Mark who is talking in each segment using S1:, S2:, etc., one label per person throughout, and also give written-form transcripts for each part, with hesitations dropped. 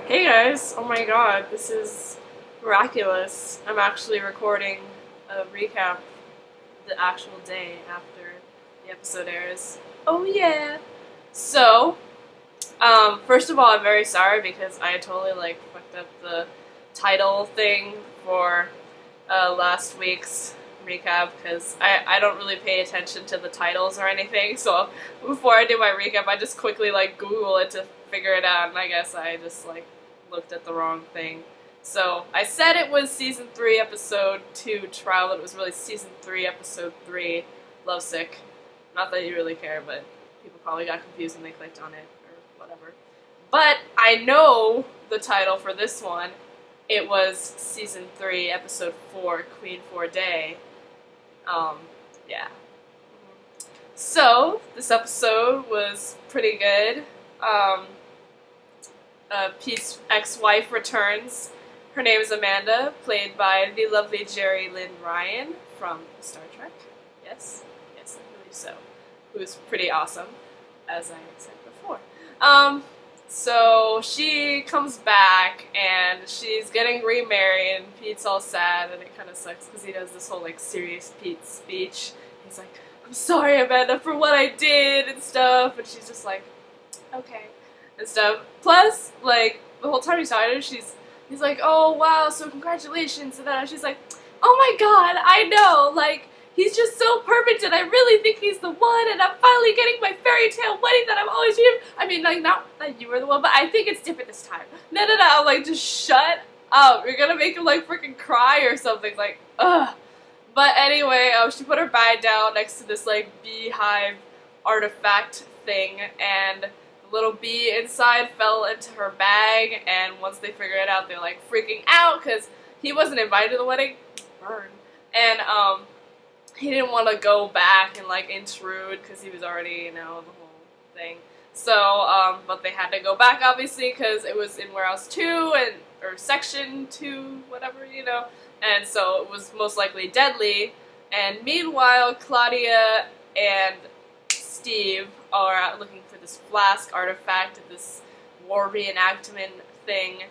S1: Hey guys, oh my god, this is miraculous. I'm actually recording a recap the actual day after the episode airs. Oh yeah! So, first of all, I'm very sorry because I totally fucked up the title thing for last week's recap because I don't really pay attention to the titles or anything, so before I do my recap I just quickly Google it to figure it out, and I guess I just looked at the wrong thing. So I said it was season 3 episode 2 trial, but it was really season 3 episode 3 lovesick. Not that you really care, but people probably got confused when they clicked on it or whatever. But I know the title for this one. It was season 3 episode 4 Queen for a Day. Yeah. So this episode was pretty good. Pete's ex-wife returns. Her name is Amanda, played by the lovely Jerry Lynn Ryan from Star Trek. Yes, I believe so. Who's pretty awesome, as I said before. So she comes back and she's getting remarried, and Pete's all sad, and it kind of sucks because he does this whole serious Pete speech. He's like, "I'm sorry, Amanda, for what I did and stuff," and she's just like, "Okay." And stuff. Plus, the whole time he's talking to her, he's like, "Oh wow, so congratulations," and then she's like, "Oh my god, I know, he's just so perfect, and I really think he's the one, and I'm finally getting my fairy tale wedding that I've always dreamed." I mean, not that you were the one, but I think it's different this time. No, I'm like, just shut up. You're gonna make him freaking cry or something. Ugh. But anyway, she put her bag down next to this beehive artifact thing, and the little bee inside fell into her bag, and once they figure it out, they're freaking out because he wasn't invited to the wedding. Burn. And he didn't want to go back and intrude because he was already, the whole thing. So, but they had to go back obviously because it was in warehouse 2 or section 2, whatever, and so it was most likely deadly. And meanwhile, Claudia and Steve are out looking for this flask artifact, this war reenactment thing,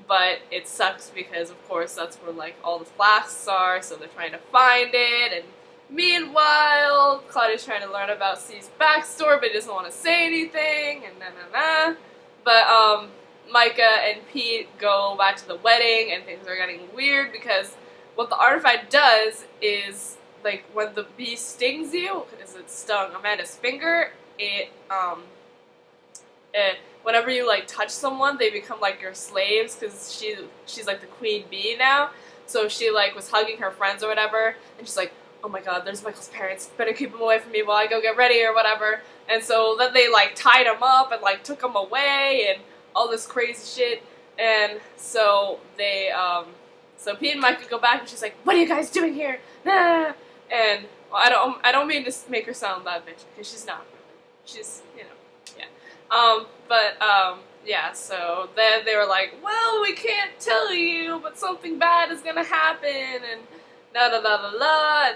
S1: but it sucks because of course that's where all the flasks are, so they're trying to find it. And meanwhile, Claudia's trying to learn about Steve's backstory, but he doesn't want to say anything, and But Micah and Pete go back to the wedding, and things are getting weird because what the artifact does is, when the bee stings you, because it stung Amanda's finger, whenever you touch someone, they become your slaves because she's the queen bee now. So she was hugging her friends or whatever, and she's like, "Oh my god, there's Michael's parents. Better keep him away from me while I go get ready," or whatever. And so then they tied him up and took him away and all this crazy shit. And so they so Pete and Micah go back, and she's like, "What are you guys doing here?" Nah. And well, I don't mean to make her sound that bitch because she's not really. She's yeah. So then they were like, "Well, we can't tell you, but something bad is gonna happen," and and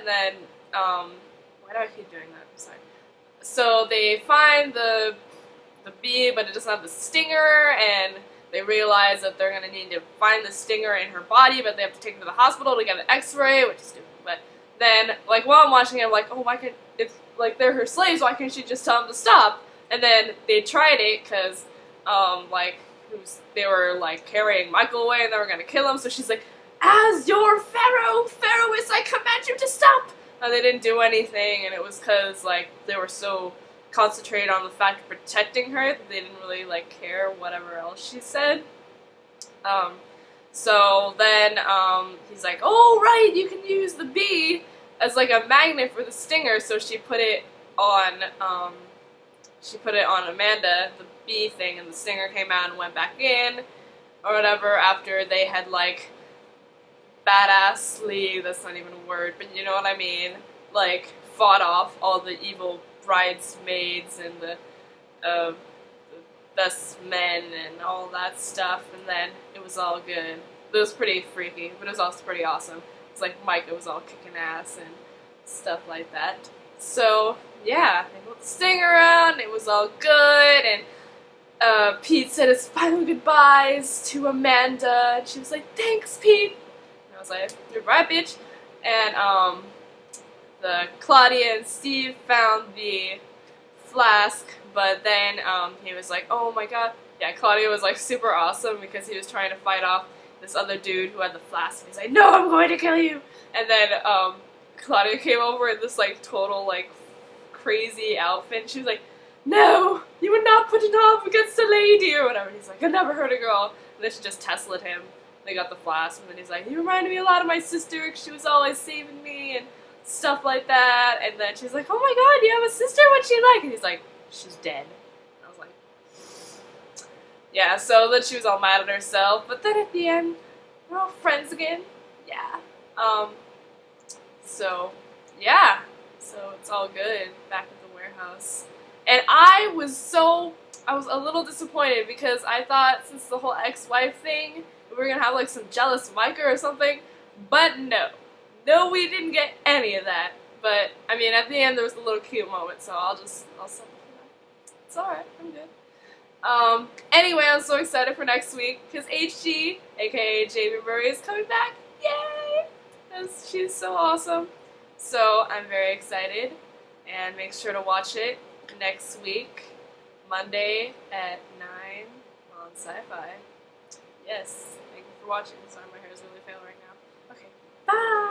S1: then why do I keep doing that? I'm sorry. So they find the bee, but it doesn't have the stinger, and they realize that they're gonna need to find the stinger in her body, but they have to take her to the hospital to get an X-ray, which is stupid. But then, while I'm watching it, I'm like, "Oh, why can't if they're her slaves? Why can't she just tell them to stop?" And then they tried it because they were carrying Michael away, and they were gonna kill him. So she's like, "As your Pharaohess, I command you to stop!" And they didn't do anything, and it was because, they were so concentrated on the fact of protecting her that they didn't really, care whatever else she said. So then, he's like, "Oh, right, you can use the bee as, a magnet for the stinger," so she put it on, Amanda, the bee thing, and the stinger came out and went back in, or whatever, after they had, badassly, that's not even a word, but you know what I mean, fought off all the evil bridesmaids and the best men and all that stuff, and then it was all good. It was pretty freaky, but it was also pretty awesome. It's Micah was all kicking ass and stuff like that. So, yeah, they put the stinger around, it was all good, and Pete said his final goodbyes to Amanda, and she was like, "Thanks, Pete." And I was like, "You're right, bitch." And the Claudia and Steve found the flask, but then he was like, "Oh my god." Yeah, Claudia was like super awesome because he was trying to fight off this other dude who had the flask, and he's like, "No, I'm going to kill you." And then Claudia came over in this like total like crazy outfit, and she was like, "No, you would not put an arm against a lady," or whatever. And he's like, "I never hurt a girl." And then she just Tesla'd him. They got the flask, and then he's like, "You reminded me a lot of my sister, 'cause she was always saving me," and stuff like that. And then she's like, "Oh my god, you have a sister? What's she like?" And he's like, "She's dead." And I was like, yeah, so then she was all mad at herself, but then at the end, we're all friends again. Yeah. So, yeah. So it's all good back at the warehouse. And I was a little disappointed because I thought since the whole ex-wife thing, we were going to have like some jealous Micah or something, but no. No, we didn't get any of that. But, I mean, at the end there was a little cute moment, so I'll settle for that. It's alright, I'm good. Anyway, I'm so excited for next week because HG, aka Jamie Murray, is coming back. Yay! Because she's so awesome. So I'm very excited, and make sure to watch it next week, Monday at 9 on Sci-Fi. Yes, thank you for watching. Sorry, my hair is really pale right now. Okay, bye!